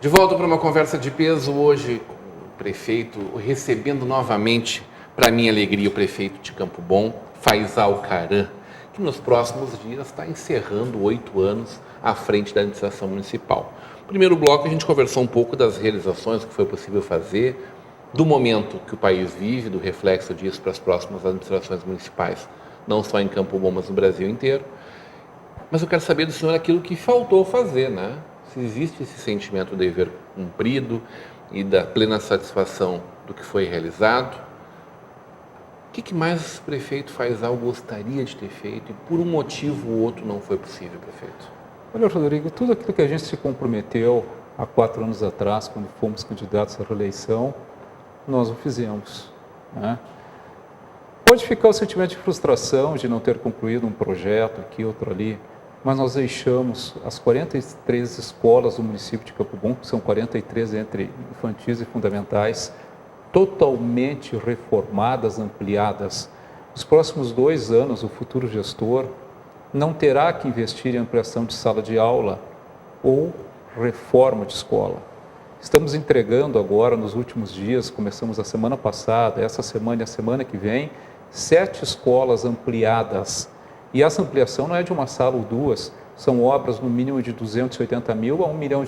De volta para uma conversa de peso hoje com o prefeito, recebendo novamente, para minha alegria, o prefeito de Campo Bom, Faisal Caram, que nos próximos dias está encerrando 8 anos à frente da administração municipal. No primeiro bloco, a gente conversou um pouco das realizações que foi possível fazer, do momento que o país vive, do reflexo disso para as próximas administrações municipais, não só em Campo Bom, mas no Brasil inteiro. Mas eu quero saber do senhor aquilo que faltou fazer, né? Se existe esse sentimento de dever cumprido e da plena satisfação do que foi realizado. O que mais o prefeito Faisal gostaria de ter feito e por um motivo ou outro não foi possível, prefeito? Olha, Rodrigo, tudo aquilo que a gente se comprometeu há 4 anos atrás, quando fomos candidatos à reeleição, nós o fizemos, né? Pode ficar o sentimento de frustração de não ter concluído um projeto aqui, outro ali, mas nós deixamos as 43 escolas do município de Campo Bom, que são 43 entre infantis e fundamentais, totalmente reformadas, ampliadas. Nos próximos 2 anos, o futuro gestor não terá que investir em ampliação de sala de aula ou reforma de escola. Estamos entregando agora, nos últimos dias, começamos a semana passada, essa semana e a semana que vem, 7 escolas ampliadas. E essa ampliação não é de uma sala ou 2, são obras no mínimo de 280 mil a R$1 milhão.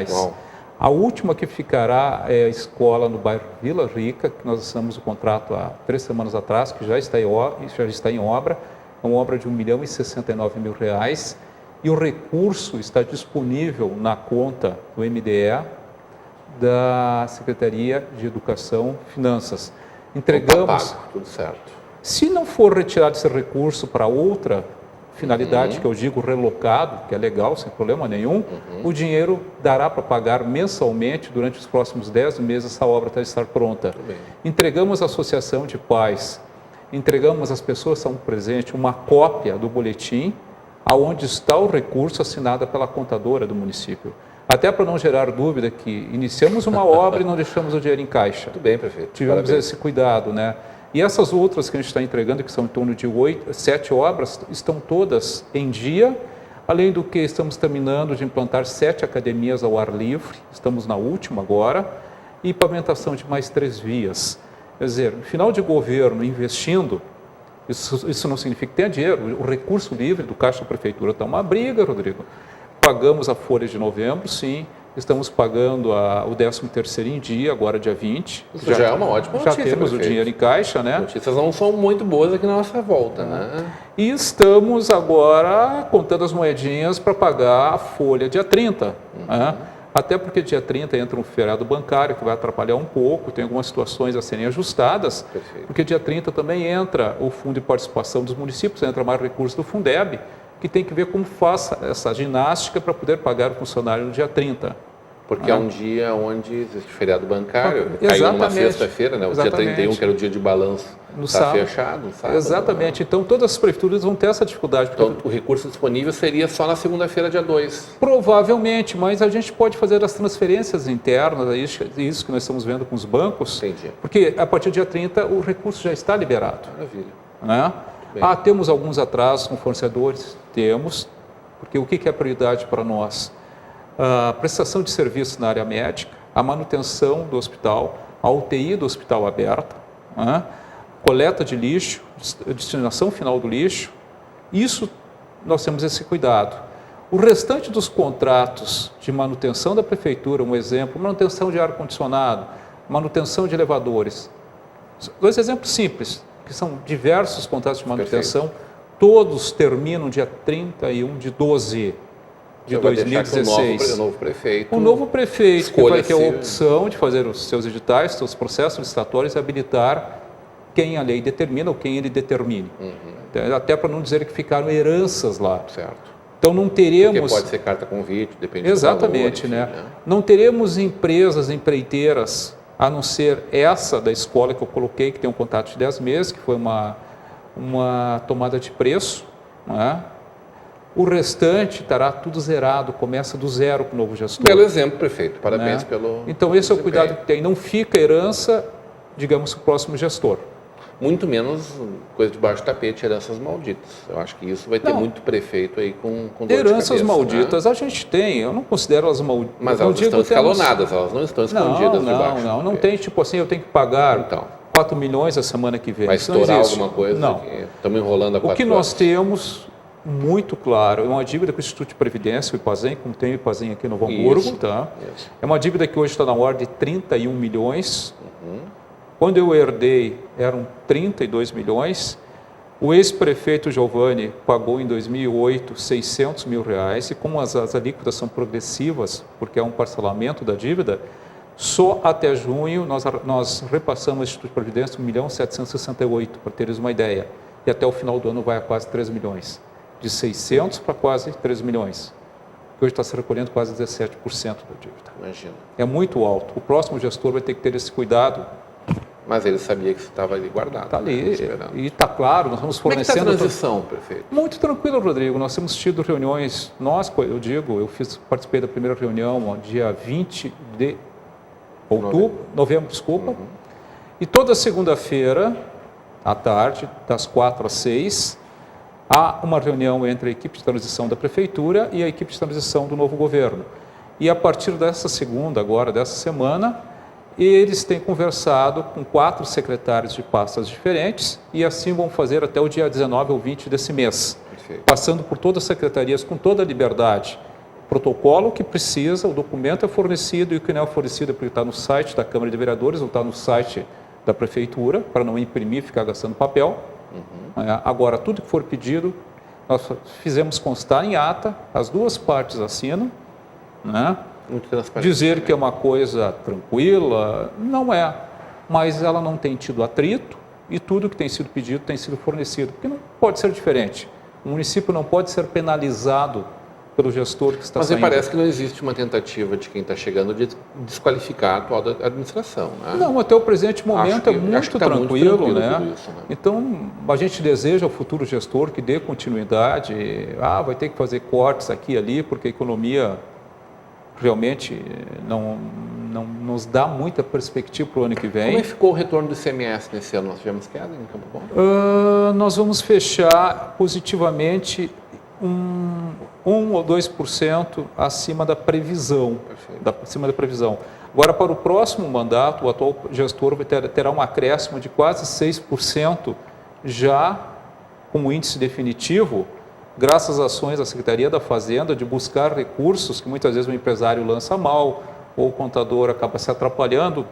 Uau. A última que ficará é a escola no bairro Vila Rica, que nós assinamos o contrato há 3 semanas atrás, que já está em obra, é uma obra de R$1.069.000, e o recurso está disponível na conta do MDE da Secretaria de Educação e Finanças. Entregamos... Tudo certo. Se não for retirado esse recurso para outra finalidade, que eu digo relocado, que é legal, sem problema nenhum, o dinheiro dará para pagar mensalmente durante os próximos 10 meses essa obra até estar pronta. Entregamos à Associação de Pais, entregamos às pessoas que estão presentes uma cópia do boletim aonde está o recurso assinado pela contadora do município. Até para não gerar dúvida que iniciamos uma obra e não deixamos o dinheiro em caixa. Muito bem, prefeito. Tivemos esse cuidado, né? E essas outras que a gente está entregando, que são em torno de 7 obras, estão todas em dia, além do que estamos terminando de implantar 7 academias ao ar livre, estamos na última agora, e pavimentação de mais 3 vias. Quer dizer, no final de governo investindo, isso não significa que tenha dinheiro, o recurso livre do Caixa da Prefeitura está uma briga, Rodrigo. Pagamos a folha de novembro, sim. Estamos pagando o 13º em dia, agora dia 20. Isso já é uma ótima notícia, já temos prefeito. O dinheiro em caixa, né? As notícias não são muito boas aqui na nossa volta, né? E estamos agora contando as moedinhas para pagar a folha dia 30. Né? Até porque dia 30 entra um feriado bancário que vai atrapalhar um pouco, tem algumas situações a serem ajustadas. Perfeito. Porque dia 30 também entra o Fundo de Participação dos Municípios, entra mais recursos do Fundeb, que tem que ver como faça essa ginástica para poder pagar o funcionário no dia 30. Porque é um dia onde existe feriado bancário, caiu numa sexta-feira, né? O dia 31, que era o dia de balanço, está fechado, no sábado. Exatamente, né? Então todas as prefeituras vão ter essa dificuldade. Então o recurso disponível seria só na segunda-feira, dia 2. Provavelmente, mas a gente pode fazer as transferências internas, isso que nós estamos vendo com os bancos. Entendi. Porque a partir do dia 30 o recurso já está liberado. Maravilha. Né? Temos alguns atrasos com fornecedores? Temos, porque o que é prioridade para nós? A prestação de serviços na área médica, a manutenção do hospital, a UTI do hospital aberta, né? Coleta de lixo, destinação final do lixo, isso nós temos esse cuidado. O restante dos contratos de manutenção da prefeitura, um exemplo, manutenção de ar-condicionado, manutenção de elevadores, 2 exemplos simples, que são diversos contratos de manutenção, todos terminam dia 31 de 12 de 2016. O novo prefeito. O novo prefeito que vai ter a opção de fazer os seus editais, seus processos licitatórios e habilitar quem a lei determina ou quem ele determine. Até para não dizer que ficaram heranças lá. Certo. Então não teremos... Porque pode ser carta convite, depende Exatamente, do valor, enfim, né? Não teremos empresas empreiteiras, a não ser essa da escola que eu coloquei, que tem um contrato de 10 meses, que foi uma tomada de preço, né? O restante estará tudo zerado, começa do zero com o novo gestor. Belo exemplo, prefeito. Parabéns, né? Então esse é o cuidado que tem. Não fica herança, digamos, para o próximo gestor. muito menos coisa debaixo do tapete, heranças malditas. Eu acho que isso vai ter muito prefeito aí com dor de Heranças cabeça, malditas né? a gente tem, eu não considero elas malditas. Mas elas estão escalonadas, elas não estão escondidas debaixo do Não tapete. tem tipo assim, eu tenho que pagar Então, 4 milhões a semana que vem. vai Isso não estourar existe. alguma coisa? Não. Estamos enrolando a O 4 que anos. nós temos muito claro é uma dívida com o Instituto de Previdência, o IPAZEM, como tem o IPAZEM aqui no Novo Hamburgo, Isso, tá? isso. É uma dívida que hoje está na ordem de 31 milhões. Quando eu herdei, eram 32 milhões. O ex-prefeito Giovanni pagou em 2008 600 mil reais, e como as alíquotas são progressivas, porque é um parcelamento da dívida, só até junho nós repassamos ao Instituto de Previdência 1.768.000, para teres uma ideia. E até o final do ano vai a quase 3 milhões. De 600 para quase 3 milhões. Que hoje está se recolhendo quase 17% da dívida. Imagina. É muito alto. O próximo gestor vai ter que ter esse cuidado. Mas ele sabia que isso estava ali guardado. Está ali. Né, esperando. E está claro, nós estamos Como é que está a fornecendo... transição, prefeito? Muito tranquilo, Rodrigo. Nós temos tido reuniões, participei da primeira reunião dia 20 de novembro, e toda segunda-feira, à tarde, das 4 às 6, há uma reunião entre a equipe de transição da prefeitura e a equipe de transição do novo governo. E a partir dessa segunda, agora, dessa semana, eles têm conversado com 4 secretários de pastas diferentes e assim vão fazer até o dia 19 ou 20 desse mês. Perfeito. Passando por todas as secretarias com toda a liberdade. Protocolo que precisa, o documento é fornecido, e o que não é fornecido é porque está no site da Câmara de Vereadores ou está no site da Prefeitura, para não imprimir e ficar gastando papel. Agora, tudo que for pedido, nós fizemos constar em ata, as duas partes assinam, né? Muito transparente. Dizer que é uma coisa tranquila, não é, mas ela não tem tido atrito e tudo que tem sido pedido tem sido fornecido, porque não pode ser diferente. O município não pode ser penalizado pelo gestor que está Mas saindo. me parece que não existe uma tentativa de quem está chegando de desqualificar a atual administração, né? Não, até o presente momento é muito tranquilo, né? tudo isso, né? Então, a gente deseja ao futuro gestor que dê continuidade. Vai ter que fazer cortes aqui e ali, porque a economia realmente não nos dá muita perspectiva para o ano que vem. Como é que ficou o retorno do ICMS nesse ano? Nós tivemos queda em Campo Bom? Nós vamos fechar positivamente 1 ou 2% acima da previsão. Acima da previsão. Agora, para o próximo mandato, o atual gestor terá um acréscimo de quase 6% já como índice definitivo, graças às ações da Secretaria da Fazenda de buscar recursos que muitas vezes o empresário lança mal ou o contador acaba se atrapalhando.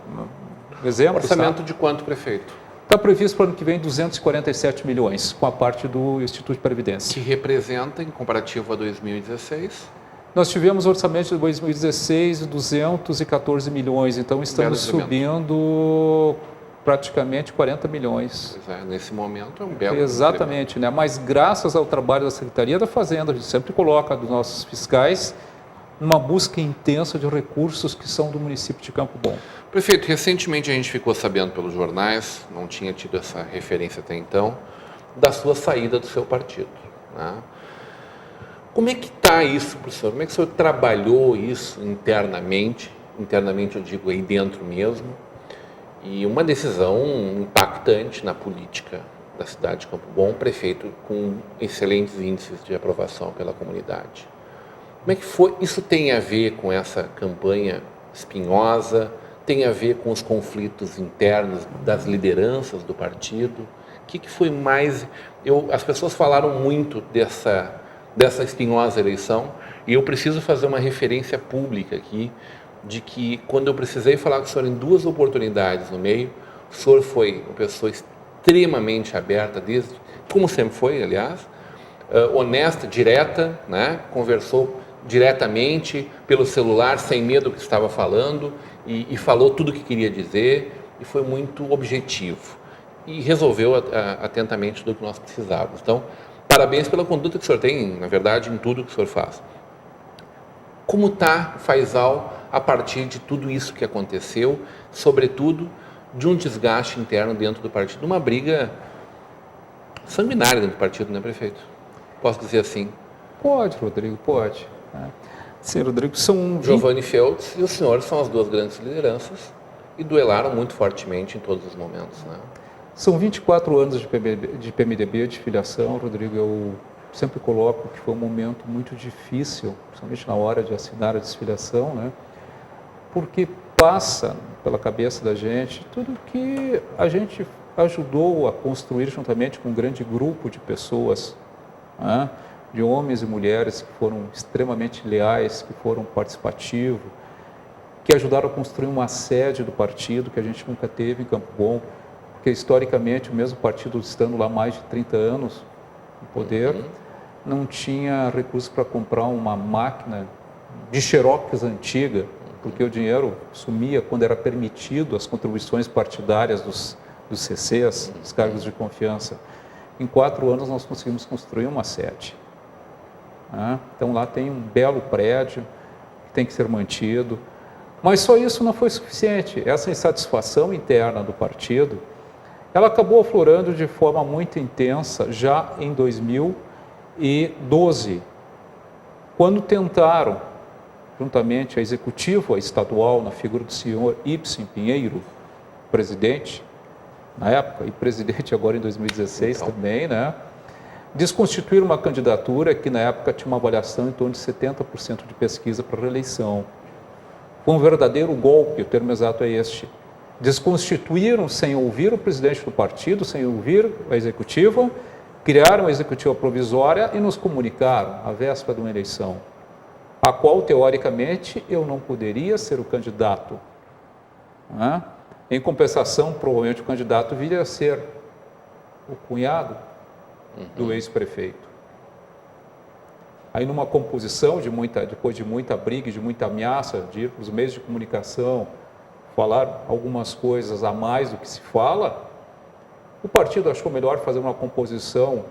Exemplo, Orçamento de quanto, prefeito? Está previsto para o ano que vem 247 milhões, com a parte do Instituto de Previdência. Que representa, em comparativo a 2016? Nós tivemos orçamento de 2016 de 214 milhões, então estamos subindo praticamente 40 milhões. Pois é, nesse momento é um belo... Exatamente, né? Mas graças ao trabalho da Secretaria da Fazenda, a gente sempre coloca dos nossos fiscais, uma busca intensa de recursos que são do município de Campo Bom. Prefeito, recentemente a gente ficou sabendo pelos jornais, não tinha tido essa referência até então, da sua saída do seu partido, né? Como é que está isso para o senhor? Como é que o senhor trabalhou isso internamente? Internamente eu digo aí dentro mesmo. E uma decisão impactante na política da cidade de Campo Bom, prefeito com excelentes índices de aprovação pela comunidade. Como é que foi? Isso tem a ver com essa campanha espinhosa? Tem a ver com os conflitos internos das lideranças do partido? O que foi mais... As pessoas falaram muito dessa espinhosa eleição, e eu preciso fazer uma referência pública aqui, de que quando eu precisei falar com o senhor em 2 oportunidades no meio, o senhor foi uma pessoa extremamente aberta, como sempre foi, aliás, honesta, direta, né? Conversou diretamente pelo celular, sem medo do que estava falando, e falou tudo o que queria dizer, e foi muito objetivo. E resolveu atentamente do que nós precisávamos. Então, parabéns pela conduta que o senhor tem, na verdade, em tudo que o senhor faz. Como está Faisal a partir de tudo isso que aconteceu, sobretudo de um desgaste interno dentro do partido, uma briga sanguinária dentro do partido, né, prefeito? Posso dizer assim? Pode, Rodrigo, pode. Sim, Rodrigo, são... Giovanni Feltz e o senhor são as 2 grandes lideranças e duelaram muito fortemente em todos os momentos, né? São 24 anos de PMDB, de filiação, Rodrigo. Eu sempre coloco que foi um momento muito difícil, principalmente na hora de assinar a desfiliação, né? Porque passa pela cabeça da gente tudo que a gente ajudou a construir juntamente com um grande grupo de pessoas, né? De homens e mulheres que foram extremamente leais, que foram participativos, que ajudaram a construir uma sede do partido que a gente nunca teve em Campo Bom, porque historicamente o mesmo partido estando lá mais de 30 anos no poder, não tinha recursos para comprar uma máquina de xerox antiga, porque o dinheiro sumia quando era permitido as contribuições partidárias dos CCs, dos cargos de confiança. Em 4 anos nós conseguimos construir uma sede. Então lá tem um belo prédio que tem que ser mantido, mas só isso não foi suficiente. Essa insatisfação interna do partido, ela acabou aflorando de forma muito intensa já em 2012, quando tentaram, juntamente a executiva estadual, na figura do senhor Ibsen Pinheiro, presidente na época, e presidente agora em 2016 também, né? Desconstituir uma candidatura que na época tinha uma avaliação em torno de 70% de pesquisa para reeleição. Foi um verdadeiro golpe, o termo exato é este. Desconstituíram sem ouvir o presidente do partido, sem ouvir a executiva, criaram a executiva provisória e nos comunicaram, à véspera de uma eleição, a qual, teoricamente, eu não poderia ser o candidato. Em compensação, provavelmente o candidato viria a ser o cunhado do ex-prefeito. Aí numa composição, depois de muita briga, de muita ameaça, de ir para os meios de comunicação, falar algumas coisas a mais do que se fala, o partido achou melhor fazer uma composição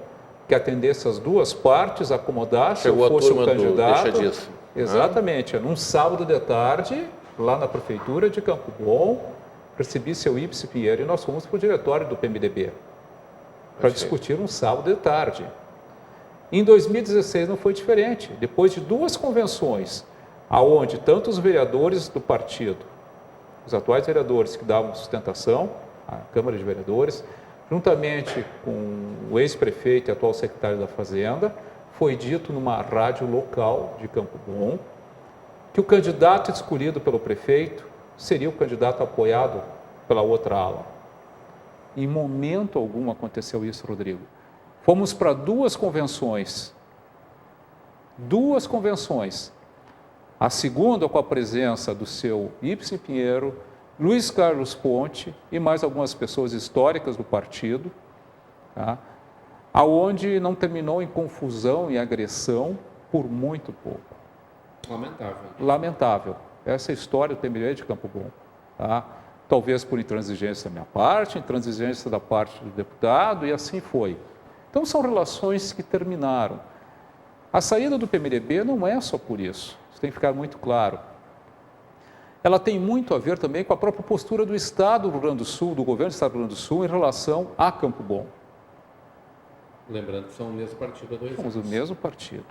que atendesse as duas partes, acomodasse, Chegou eu fosse a turma o candidato. Deixa disso. Exatamente, num sábado de tarde, lá na prefeitura de Campo Bom, recebi seu Ibsen Pinheiro e nós fomos para o diretório do PMDB para discutir um sábado de tarde. Em 2016 não foi diferente. Depois de 2 convenções, aonde tanto os vereadores do partido, os atuais vereadores que davam sustentação à Câmara de Vereadores, juntamente com o ex-prefeito e atual secretário da Fazenda, foi dito numa rádio local de Campo Bom que o candidato escolhido pelo prefeito seria o candidato apoiado pela outra ala. Em momento algum aconteceu isso, Rodrigo. Fomos para 2 convenções. 2 convenções. A segunda com a presença do seu Ibsen Pinheiro, Luiz Carlos Ponte e mais algumas pessoas históricas do partido, aonde não terminou em confusão e agressão por muito pouco. Lamentável. Essa é a história do PMDB de Campo Bom. Talvez por intransigência da minha parte, intransigência da parte do deputado, e assim foi. Então são relações que terminaram. A saída do PMDB não é só por isso, isso tem que ficar muito claro. Ela tem muito a ver também com a própria postura do Estado do Rio Grande do Sul, do governo do Estado do Rio Grande do Sul, em relação a Campo Bom. Lembrando que são o mesmo partido há 2 anos. Somos o mesmo partido.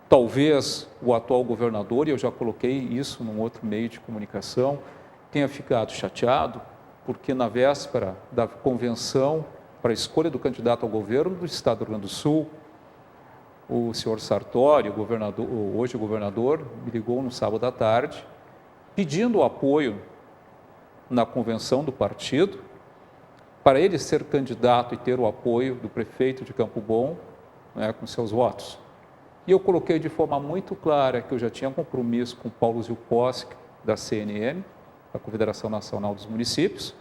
Talvez o atual governador, e eu já coloquei isso num outro meio de comunicação, tenha ficado chateado, porque na véspera da convenção para a escolha do candidato ao governo do Estado do Rio Grande do Sul, o senhor Sartori, hoje o governador, me ligou no sábado à tarde, pedindo apoio na convenção do partido, para ele ser candidato e ter o apoio do prefeito de Campo Bom, com seus votos. E eu coloquei de forma muito clara que eu já tinha compromisso com Paulo Zilkowski, da CNM, da Confederação Nacional dos Municípios,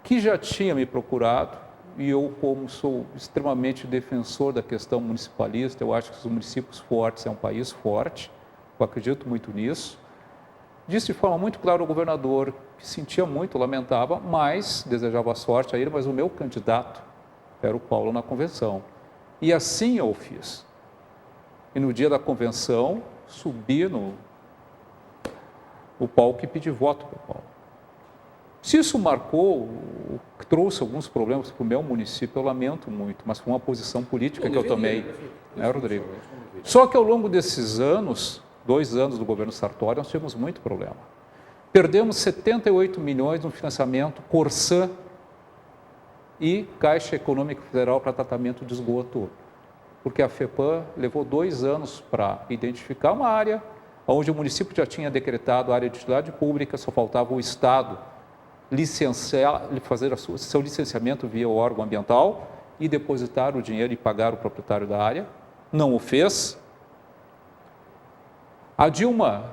que já tinha me procurado, e eu, como sou extremamente defensor da questão municipalista, eu acho que os municípios fortes é um país forte, eu acredito muito nisso, disse de forma muito clara ao governador que sentia muito, lamentava, mas desejava sorte a ele, mas o meu candidato era o Paulo na convenção. E assim eu o fiz. E no dia da convenção, subi no palco e pedi voto para o Paulo. Se isso marcou, trouxe alguns problemas para o meu município, eu lamento muito, mas foi uma posição política que eu tomei, Rodrigo? Só que ao longo desses anos, 2 anos do governo Sartori, nós tivemos muito problema. Perdemos 78 milhões no financiamento Corsã e Caixa Econômica Federal para tratamento de esgoto, porque a FEPAM levou 2 anos para identificar uma área onde o município já tinha decretado a área de utilidade pública, só faltava o Estado licenciar, fazer seu licenciamento via o órgão ambiental e depositar o dinheiro e pagar o proprietário da área. Não o fez. A Dilma,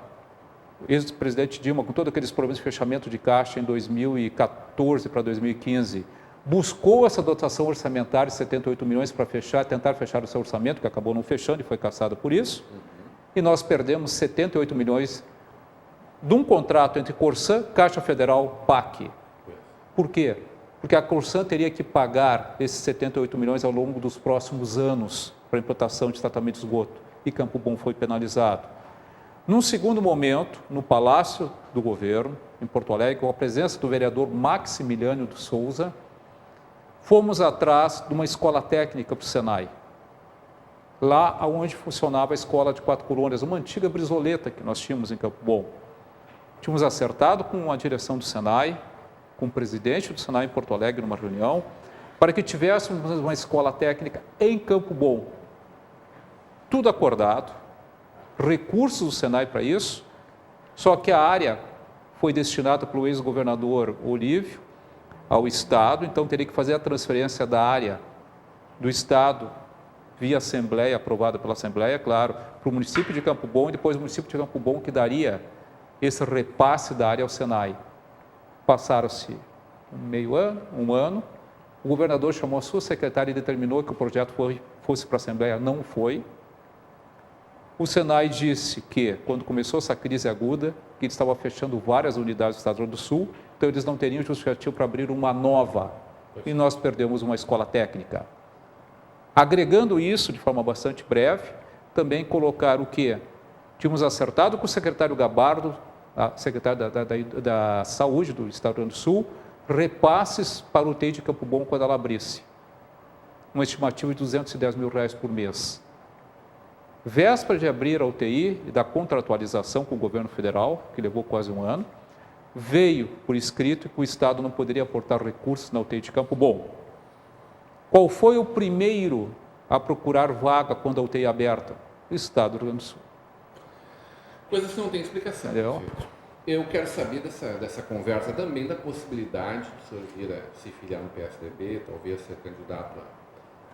ex-presidente Dilma, com todos aqueles problemas de fechamento de caixa em 2014 para 2015, buscou essa dotação orçamentária de 78 milhões para tentar fechar o seu orçamento, que acabou não fechando e foi cassado por isso. E nós perdemos 78 milhões de um contrato entre Corsã, Caixa Federal, PAC. Por quê? Porque a Corsã teria que pagar esses 78 milhões ao longo dos próximos anos para a implantação de tratamento de esgoto, e Campo Bom foi penalizado. Num segundo momento, no Palácio do Governo, em Porto Alegre, com a presença do vereador Maximiliano de Souza, fomos atrás de uma escola técnica para o Senai, lá onde funcionava a escola de 4 colônias, uma antiga brisoleta que nós tínhamos em Campo Bom. Tínhamos acertado com a direção do Senai, com o presidente do Senai em Porto Alegre, numa reunião, para que tivéssemos uma escola técnica em Campo Bom. Tudo acordado, recursos do Senai para isso, só que a área foi destinada pelo ex-governador Olívio ao Estado, então teria que fazer a transferência da área do Estado via Assembleia, aprovada pela Assembleia, claro, para o município de Campo Bom, e depois o município de Campo Bom que daria esse repasse da área ao Senai. Passaram-se um ano, o governador chamou a sua secretária e determinou que o projeto fosse para a Assembleia, não foi. O Senai disse que, quando começou essa crise aguda, que ele estava fechando várias unidades do Estado do Rio Grande do Sul, então eles não teriam justificativo para abrir uma nova, e nós perdemos uma escola técnica. Agregando isso de forma bastante breve, também colocar o quê? Tínhamos acertado com o secretário Gabardo, a secretária da Saúde do Estado do Rio Grande do Sul, repasses para o UTI de Campo Bom quando ela abrisse. Uma estimativa de R$210 mil por mês. Véspera de abrir a UTI e da contratualização com o governo federal, que levou quase um ano, veio por escrito que o Estado não poderia aportar recursos na UTI de Campo Bom. Qual foi o primeiro a procurar vaga quando a UTI é aberta? O Estado do Rio Grande do Sul. Coisas que não tem explicação. Eu quero saber dessa conversa também da possibilidade do senhor vir a se filiar no PSDB, talvez ser candidato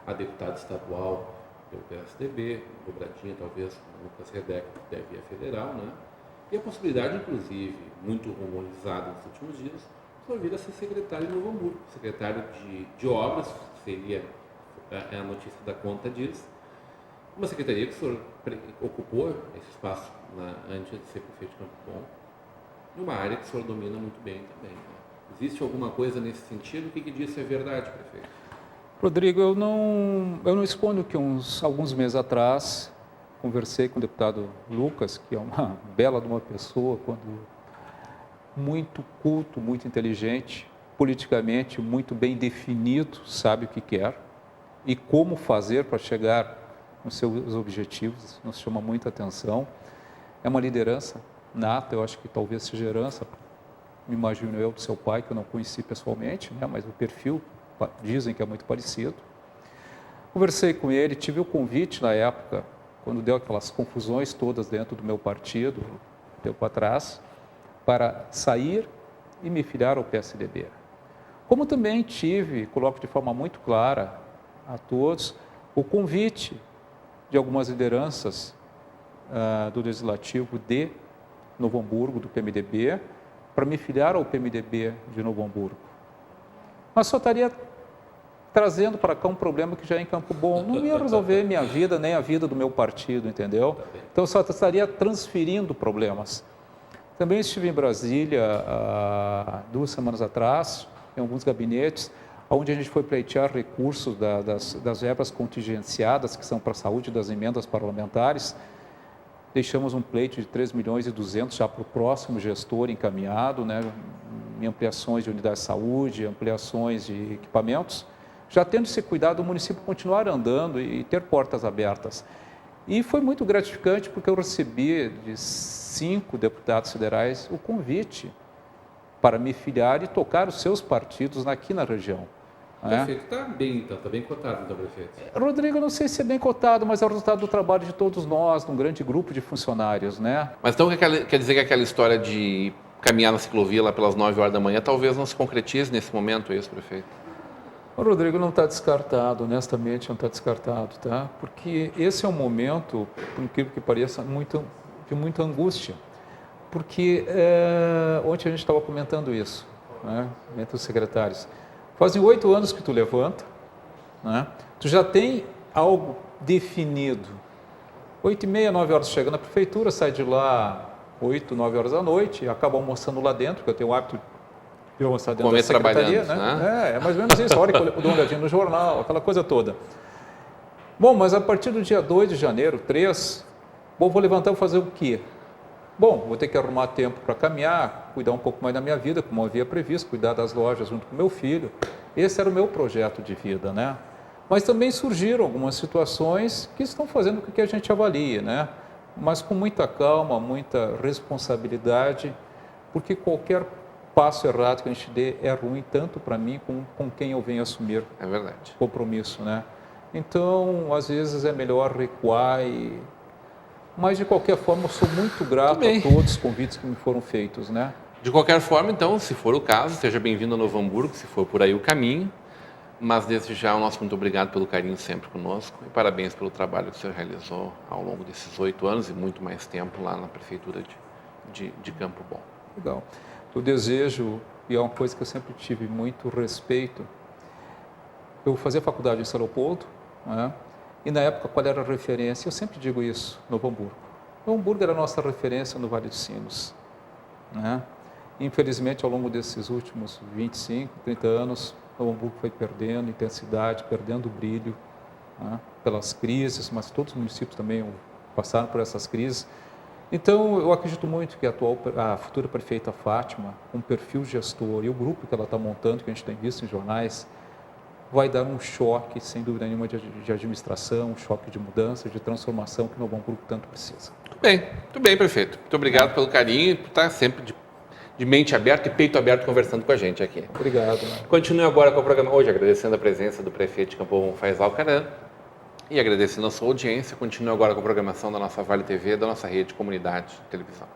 a deputado estadual pelo PSDB, dobradinha talvez com o Lucas Redec, que deve ir a federal, né? E a possibilidade, inclusive, muito rumorizada nos últimos dias, o senhor vir a ser secretário de Novo Hamburgo, secretário de obras, seria a notícia da conta disso. Uma secretaria que o senhor ocupou esse espaço antes de ser prefeito de Campo Bom, e uma área que o senhor domina muito bem também. Né? Existe alguma coisa nesse sentido? O que disso é verdade, prefeito? Rodrigo, eu não escondo que alguns meses atrás conversei com o deputado Lucas, que é uma bela de uma pessoa, muito culto, muito inteligente, politicamente muito bem definido, sabe o que quer e como fazer para chegar nos seus objetivos, nos chama muita atenção. É uma liderança nata, eu acho que talvez seja herança, me imagino eu, do seu pai, que eu não conheci pessoalmente, né, mas o perfil dizem que é muito parecido. Conversei com ele, tive o convite na época, quando deu aquelas confusões todas dentro do meu partido, tempo atrás, para sair e me filiar ao PSDB. Como também tive, coloco de forma muito clara a todos, o convite de algumas lideranças do Legislativo de Novo Hamburgo, do PMDB, para me filiar ao PMDB de Novo Hamburgo. Mas só estaria trazendo para cá um problema que já é em Campo Bom. Não ia resolver minha vida, nem a vida do meu partido, entendeu? Então, só estaria transferindo problemas. Também estive em Brasília há 2 semanas atrás, em alguns gabinetes, onde a gente foi pleitear recursos das verbas contingenciadas, que são para a saúde das emendas parlamentares. Deixamos um pleito de 3 milhões e 200 já para o próximo gestor encaminhado, né, em ampliações de unidades de saúde, ampliações de equipamentos, já tendo esse cuidado do município continuar andando e ter portas abertas. E foi muito gratificante porque eu recebi de 5 deputados federais o convite para me filiar e tocar os seus partidos aqui na região. O prefeito está bem, então, está bem cotado, então, prefeito. Rodrigo, não sei se é bem cotado, mas é o resultado do trabalho de todos nós, num grande grupo de funcionários, né? Mas então quer dizer que aquela história de caminhar na ciclovia lá pelas 9 horas da manhã talvez não se concretize nesse momento, é isso, prefeito? O Rodrigo, não está descartado, honestamente não está descartado, tá? Porque esse é um momento, por incrível que pareça, de muita angústia. Porque ontem a gente estava comentando isso, né, entre os secretários. Fazem 8 anos que tu levanta, né, tu já tem algo definido. 8h30, 9 horas chega na prefeitura, sai de lá 8, 9 horas da noite, acaba almoçando lá dentro, porque eu tenho o hábito de almoçar dentro da secretaria. Né? É mais ou menos isso, a hora que eu dou uma olhadinha no jornal, aquela coisa toda. Bom, mas a partir do dia 2 de janeiro, 3, vou levantar e fazer o quê? Bom, vou ter que arrumar tempo para caminhar, cuidar um pouco mais da minha vida, como eu havia previsto, cuidar das lojas junto com meu filho. Esse era o meu projeto de vida, né? Mas também surgiram algumas situações que estão fazendo com que a gente avalie, né? Mas com muita calma, muita responsabilidade, porque qualquer passo errado que a gente dê é ruim tanto para mim como com quem eu venho assumir compromisso, né? Então, às vezes é melhor recuar Mas, de qualquer forma, eu sou muito grato a todos os convites que me foram feitos, né? De qualquer forma, então, se for o caso, seja bem-vindo a Novo Hamburgo, se for por aí o caminho. Mas, desde já, o nosso muito obrigado pelo carinho sempre conosco e parabéns pelo trabalho que o senhor realizou ao longo desses 8 anos e muito mais tempo lá na Prefeitura de Campo Bom. Legal. Eu desejo, e é uma coisa que eu sempre tive muito respeito, eu fazia faculdade em São Leopoldo, né? E na época, qual era a referência? Eu sempre digo isso, Novo Hamburgo. Novo Hamburgo era a nossa referência no Vale dos Sinos, né? Infelizmente, ao longo desses últimos 25, 30 anos, Novo Hamburgo foi perdendo intensidade, perdendo brilho, né? Pelas crises, mas todos os municípios também passaram por essas crises. Então, eu acredito muito que a futura prefeita Fátima, com o perfil gestor e o grupo que ela está montando, que a gente tem visto em jornais, vai dar um choque, sem dúvida nenhuma, de administração, um choque de mudança, de transformação que Novo Hamburgo tanto precisa. Muito bem, prefeito. Muito obrigado pelo carinho e por estar sempre de mente aberta e peito aberto conversando com a gente aqui. Obrigado. Né? Continue agora com o programa hoje, agradecendo a presença do prefeito de Campo Bom, Faisal Caran, e agradecendo a sua audiência. Continue agora com a programação da nossa Vale TV, da nossa rede de comunidade de televisão.